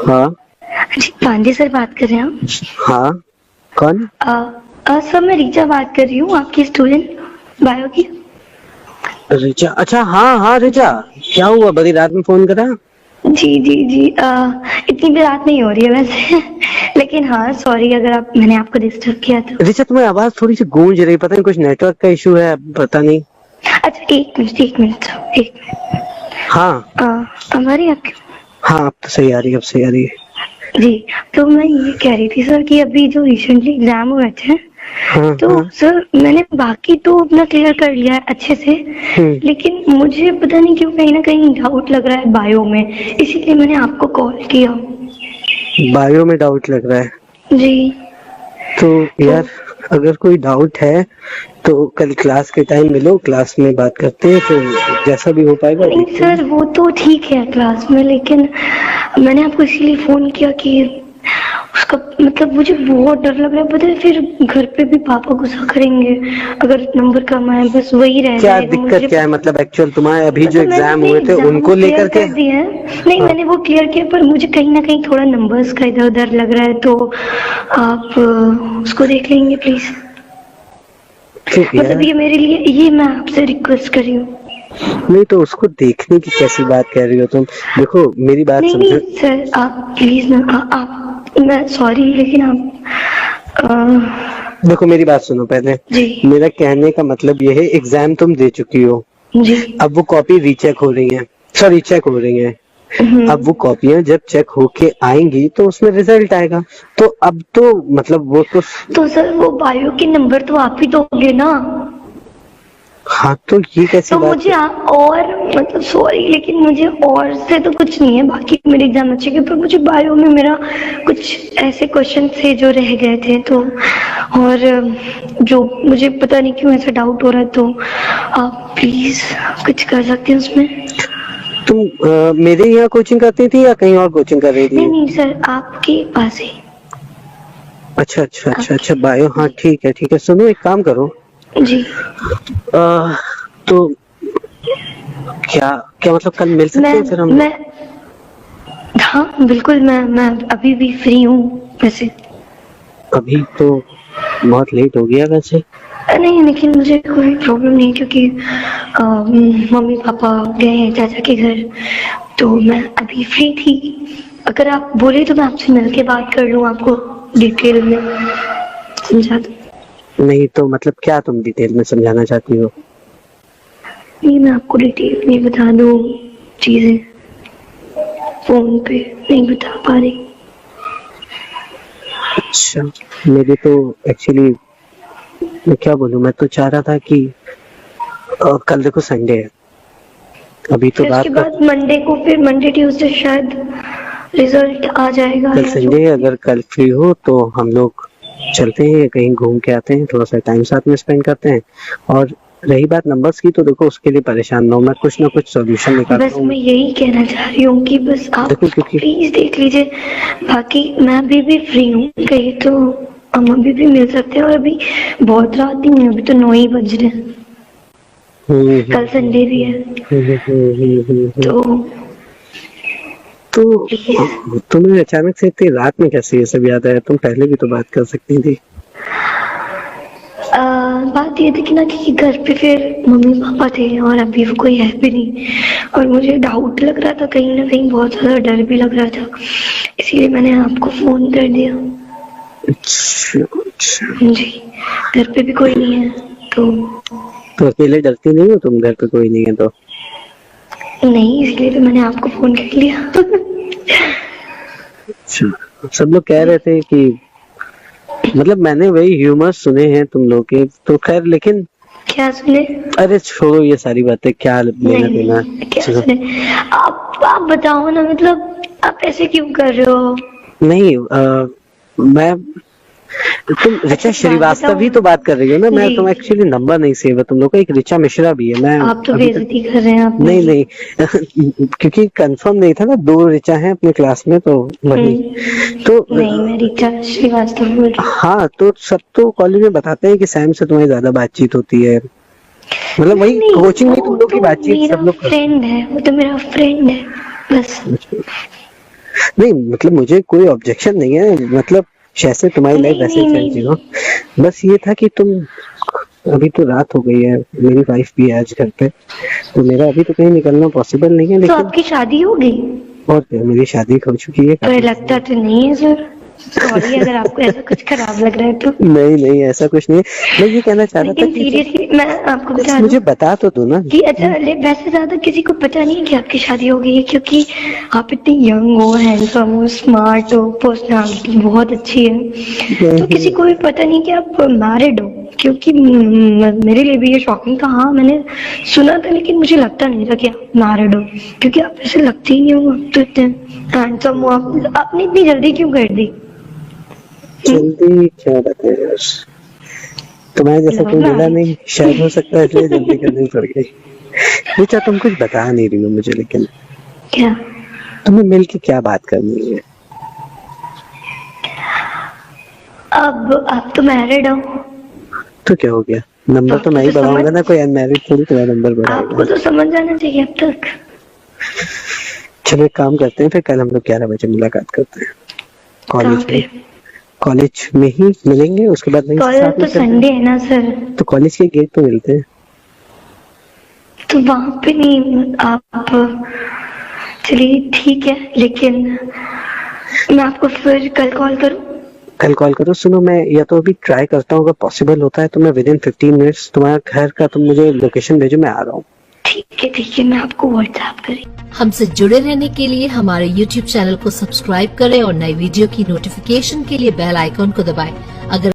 हाँ जी पांडे सर बात कर रहे हैं आप? हाँ, कौन? सर मैं रीचा बात कर रही हूँ, आपकी स्टूडेंट बायो की। रिचा? अच्छा, हाँ हाँ रिचा, क्या हुआ, बड़ी रात में फोन करा? जी जी जी, इतनी भी रात नहीं हो रही है वैसे लेकिन हाँ सॉरी अगर मैंने आपको डिस्टर्ब किया तो। रिचा, तुम्हारी आवाज थोड़ी सी गूंज रही, पता नहीं कुछ नेटवर्क का इशू है, पता नहीं। अच्छा एक मिनट एक मिनट एक हाँ मिनट, हमारी आपकी। हाँ, अब तो सही आ रही है, अब सही आ रही है। जी, तो मैं ये कह रही थी सर कि अभी जो रिसेंटली एग्जाम हुए थे, हाँ तो हाँ। सर मैंने बाकी तो अपना क्लियर कर लिया है अच्छे से, लेकिन मुझे पता नहीं क्यों कहीं ना कहीं डाउट लग रहा है बायो में, इसीलिए मैंने आपको कॉल किया। बायो में डाउट लग रहा है? जी तो तो यार, अगर कोई डाउट है तो कल क्लास के टाइम मिलो, क्लास में बात करते हैं, फिर जैसा भी हो पाएगा नहीं देखते हैं। सर वो तो ठीक है क्लास में, लेकिन मैंने आपको इसीलिए फोन किया कि उसका मतलब मुझे बहुत डर लग रहा है, पता है फिर घर पे भी पापा गुस्सा करेंगे अगर नंबर कम आए, बस वही रह क्या जाएगा दिक्कत मुझे। क्या है, मतलब एक्चुअल तुम्हारे अभी जो मतलब मैंने एग्जाम अपने हुए थे एग्जाम उनको क्लियर लेकर के? कर दिए हैं। नहीं हाँ, मैंने वो क्लियर किया, पर मुझे कहीं ना कहीं थोड़ा नंबर्स का इधर उधर लग रहा है, तो आप उसको देख लेंगे प्लीज। तो मतलब यार, ये मेरे लिए, ये मैं आपसे रिक्वेस्ट कर रही हूँ। नहीं तो उसको देखने की कैसी बात कह रही हो तुम? देखो मेरी बात नहीं समझो। नहीं सर आप प्लीज ना, आप मैं सॉरी लेकिन आप देखो मेरी बात सुनो पहले। जी मेरा कहने का मतलब ये है, एग्जाम तुम दे चुकी हो, जी। अब वो कॉपी रीचेक हो रही है, सॉरी चेक हो रही है। अब वो कॉपियां जब चेक होके आएंगी तो उसमें रिजल्ट आएगा। तो अब तो मतलब वो तो। तो सर वो बायो के नंबर तो आप ही दोगे ना? हाँ, तो ये कैसी तो बात मुझे है? और मतलब सॉरी लेकिन मुझे और से तो कुछ नहीं है, बाकी मेरे एग्जाम अच्छे गए, पर मुझे बायो में मेरा कुछ ऐसे क्वेश्चन थे जो रह गए थे, तो और जो मुझे पता नहीं क्यों ऐसा डाउट हो रहा है, तो आप प्लीज कुछ कर सकते हैं उसमें? तुम मेरे यहाँ कोचिंग करती थी या कहीं और कोचिंग कर रही नहीं थी? नहीं सर आपके पास ही। अच्छा अच्छा अच्छा आपके अच्छा, बायो, हाँ जी ठीक है ठीक है। सुनो, एक काम करो। जी। तो क्या क्या मतलब कल मिल सकते मैं हैं फिर हम मैं लोग? हाँ बिल्कुल, मैं अभी भी फ्री हूँ वैसे। अभी तो बहुत लेट हो गया वैसे। नहीं लेकिन मुझे कोई प्रॉब्लम नहीं, क्योंकि मम्मी पापा गए हैं चाचा के घर, तो मैं अभी फ्री थी। अगर आप बोले तो मैं आपसे मिल के बात कर लूँ, आपको डिटेल में समझा दूँ। नहीं तो मतलब क्या तुम डिटेल में समझाना चाहती हो? नहीं मैं आपको डिटेल में बता दूँ चीजें, फोन पे नहीं बता पा रही। अच्छा, मेरी तो एक्चुअली, मैं क्या बोलूं, मैं तो चाह रहा था कि कल देखो संडे है, अभी तो फिर उसके रात का। बाद मंडे को, फिर मंडे ट्यूसडे शायद रिजल्ट आ जाएगा कल या जो संडे है, भी। अगर कल फ्री हो तो हम लोग चलते हैं, कहीं घूम के आते हैं, थोड़ा सा टाइम साथ में स्पेंड करते हैं। और रही बात नंबर्स की, तो देखो उसके लिए परेशान ना हो, मैं कुछ ना कुछ सोल्यूशन निकालता बस हूँ। मैं यही कहना चाह रही हूँ कि बस आप देखो उसको क्योंकि प्लीज देख लीजिए, बाकी मैं अभी भी फ्री हूँ, कहीं तो हम अभी भी मिल सकते हैं, और अभी बहुत रात नहीं है, अभी तो 9 ही बज रहे हैं, हम्म कल हम्म संडे भी है, हम्म। तो तो प्लीज। तुम्हें अचानक से इतनी रात में कैसे ये सब याद आया? तुम पहले भी तो बात कर सकती थी। बात ये थी कि ना कि घर पे फिर मम्मी पापा थे और अभी वो कोई है भी नहीं, और मुझे डाउट लग रहा था कहीं ना कहीं, बहुत ज्यादा डर भी लग रहा था, इसीलिए मैंने आपको फोन कर दिया। अच्छा अच्छा। जी, घर पे भी कोई नहीं है तो। तो अकेले डरती नहीं हो तुम, घर पे कोई नहीं है तो? नहीं इसलिए तो मैंने आपको फोन कर लिया अच्छा, सब लोग कह रहे थे कि, मतलब मैंने वही ह्यूमर सुने हैं तुम लोग के, तो खैर, लेकिन क्या सुने? अरे छोड़ो ये सारी बातें, क्या लेना नहीं देना। नहीं क्या चलो, सुने? आप बताओ ना, मतलब आप ऐसे क्यों कर रहे हो? नहीं मैं, तुम ऋचा अच्छा एक बात श्रीवास्तव बताओ। ही तो बात कर रही हो ना? मैं जी तुम जी, एक्चुअली नंबर नहीं सेव है तुम लोग का, एक ऋचा मिश्रा भी है, मैं आप तो अभी तक। बेइज्जती कर रहे हैं अपनी। नहीं नहीं क्योंकि कंफर्म नहीं था ना, 2 ऋचा हैं अपने क्लास में, तो वही। तो नहीं मैं रीचा श्रीवास्तव बोल रही हूँ। हाँ, तो सब तो कॉलेज में बताते हैं कि सैम से तुम्हारी ज्यादा बातचीत होती है, मतलब नहीं वही नहीं कोचिंग में तुम वो लोग की तो बातचीत सब मेरा लोग करते फ्रेंड है, वो तो मेरा फ्रेंड है बस। हैं। नहीं मतलब मुझे कोई ऑब्जेक्शन नहीं है, मतलब जैसे तुम्हारी लाइफ वैसे ही चल रही हो। बस ये था कि तुम, अभी तो रात हो गई है, मेरी वाइफ भी है आज घर पे, तो मेरा अभी तो कहीं निकलना पॉसिबल नहीं है। तो लेकिन आपकी शादी हो गई? और क्या, मेरी शादी हो चुकी है। पर लगता तो नहीं है सर, सॉरी अगर आपको ऐसा कुछ खराब लग रहा है तो। नहीं नहीं, ऐसा कुछ नहीं है। मैं ये कहना चाह रहा था लेकिन कि सीरियसली मैं आपको बता मुझे दूं बता तो दो ना कि अच्छा वैसे ज्यादा किसी को पता नहीं है कि आपकी शादी हो गई है, क्योंकि आप इतने यंग हो, हैंडसम हो, स्मार्ट हो, पर्सनालिटी बहुत अच्छी है, तो किसी को भी पता नहीं कि आप मैरिड हो। क्योंकि मेरे लिए भी ये शॉकिंग था। हाँ मैंने सुना था लेकिन मुझे लगता नहीं था कि आप मैरिड हो, क्योंकि आप ऐसे लगते ही नहीं हो, आप तो इतने हैंडसम हो। आपने इतनी जल्दी क्यों कर दी? जल्दी क्या बताए यार, तुम्हारे जैसा कोई मिला नहीं, शायद हो सकता है इसलिए जल्दी करनी पड़ गई। रीचा तुम कुछ बता नहीं रही हो मुझे, लेकिन क्या तुम्हें मिल के क्या बात करनी है? अब आप तो मैरिड हो, तो क्या हो गया, नंबर तो मैं ही बढ़ाऊंगा ना, कोई अनमैरिड थोड़ी तुम्हारा नंबर आपको बढ़ाएगा। तो समझ जाना चाहिए अब तक। चलो एक काम करते हैं, फिर कल हम लोग 11 बजे मुलाकात करते हैं कॉलेज में। कॉलेज में ही मिलेंगे, उसके बाद वहीं कल साथ तो में चलते संडे हैं। है ना सर, तो कॉलेज के गेट पे मिलते हैं। तो वहां पे नहीं आप, चलिए ठीक है, लेकिन मैं आपको फिर कल कॉल करूं? कल कॉल करो। सुनो, मैं या तो अभी ट्राई करता हूँ, अगर पॉसिबल होता है तो मैं विद इन 15 मिनट्स तुम्हारा घर का तुम मुझे लोकेशन भेजो, मैं आ रहा हूँ। ठीक है, मैं आपको व्हाट्सएप करी। हमसे जुड़े रहने के लिए हमारे YouTube चैनल को सब्सक्राइब करें और नई वीडियो की नोटिफिकेशन के लिए बेल आइकॉन को दबाएं। अगर